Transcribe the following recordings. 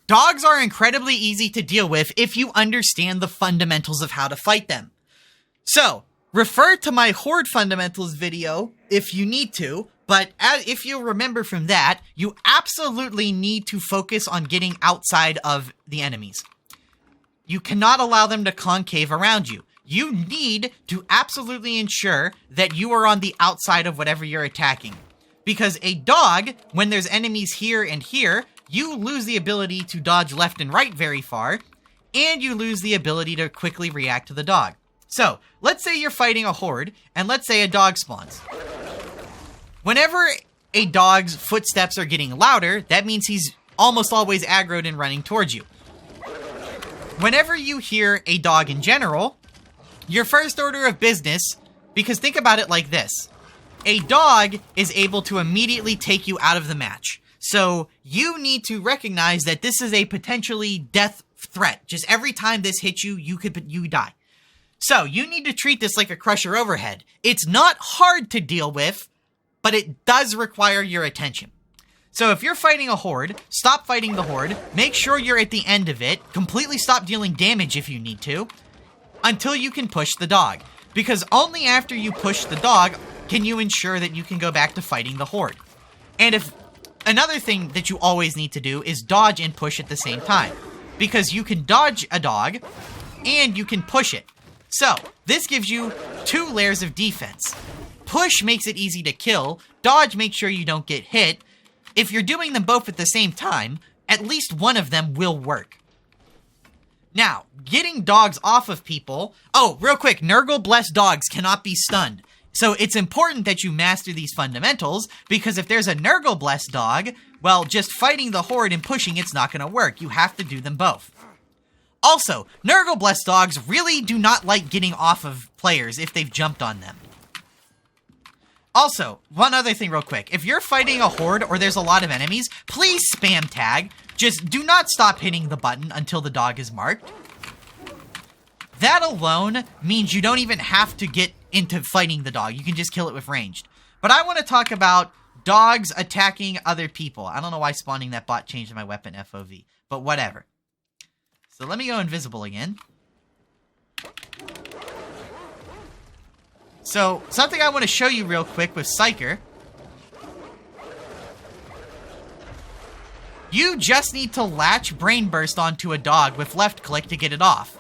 Dogs are incredibly easy to deal with if you understand the fundamentals of how to fight them. So, refer to my Horde Fundamentals video if you need to, but if you remember from that, you absolutely need to focus on getting outside of the enemies. You cannot allow them to concave around you. You need to absolutely ensure that you are on the outside of whatever you're attacking. Because a dog, when there's enemies here and here, you lose the ability to dodge left and right very far, and you lose the ability to quickly react to the dog. So, let's say you're fighting a horde, and let's say a dog spawns. Whenever a dog's footsteps are getting louder, that means he's almost always aggroed and running towards you. Whenever you hear a dog in general, your first order of business, because think about it like this. A dog is able to immediately take you out of the match. So you need to recognize that this is a potentially death threat. Just every time this hits you, you die. So you need to treat this like a crusher overhead. It's not hard to deal with, but it does require your attention. So if you're fighting a horde, stop fighting the horde, make sure you're at the end of it, completely stop dealing damage if you need to, until you can push the dog. Because only after you push the dog can you ensure that you can go back to fighting the horde. And if another thing that you always need to do is dodge and push at the same time. Because you can dodge a dog, and you can push it. So, this gives you 2 layers of defense. Push makes it easy to kill, dodge makes sure you don't get hit. If you're doing them both at the same time, at least one of them will work. Now, getting dogs off of people... Oh, real quick, Nurgle blessed dogs cannot be stunned. So it's important that you master these fundamentals, because if there's a Nurgle blessed dog, well, just fighting the horde and pushing it's not going to work. You have to do them both. Also, Nurgle blessed dogs really do not like getting off of players if they've jumped on them. Also, one other thing real quick. If you're fighting a horde or there's a lot of enemies, please spam tag. Just do not stop hitting the button until the dog is marked. That alone means you don't even have to get into fighting the dog. You can just kill it with ranged. But I want to talk about dogs attacking other people. I don't know why spawning that bot changed my weapon FOV, but whatever. So let me go invisible again. So, something I want to show you real quick with Psyker. You just need to latch Brain Burst onto a dog with left click to get it off.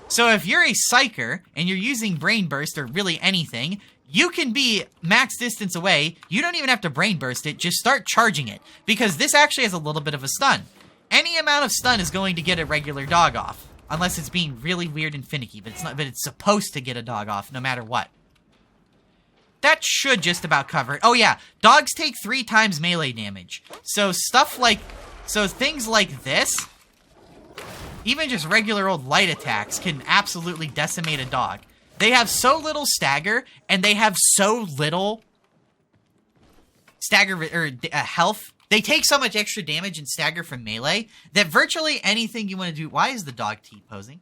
So if you're a Psyker and you're using Brain Burst or really anything, you can be max distance away. You don't even have to Brain Burst it, just start charging it. Because this actually has a little bit of a stun. Any amount of stun is going to get a regular dog off. Unless it's being really weird and finicky, but it's supposed to get a dog off no matter what. That should just about cover it. Oh yeah, dogs take 3 times melee damage. So things like this, even just regular old light attacks can absolutely decimate a dog. They have so little stagger, and they have so little stagger or health. They take so much extra damage and stagger from melee that virtually anything you want to do... Why is the dog T-posing?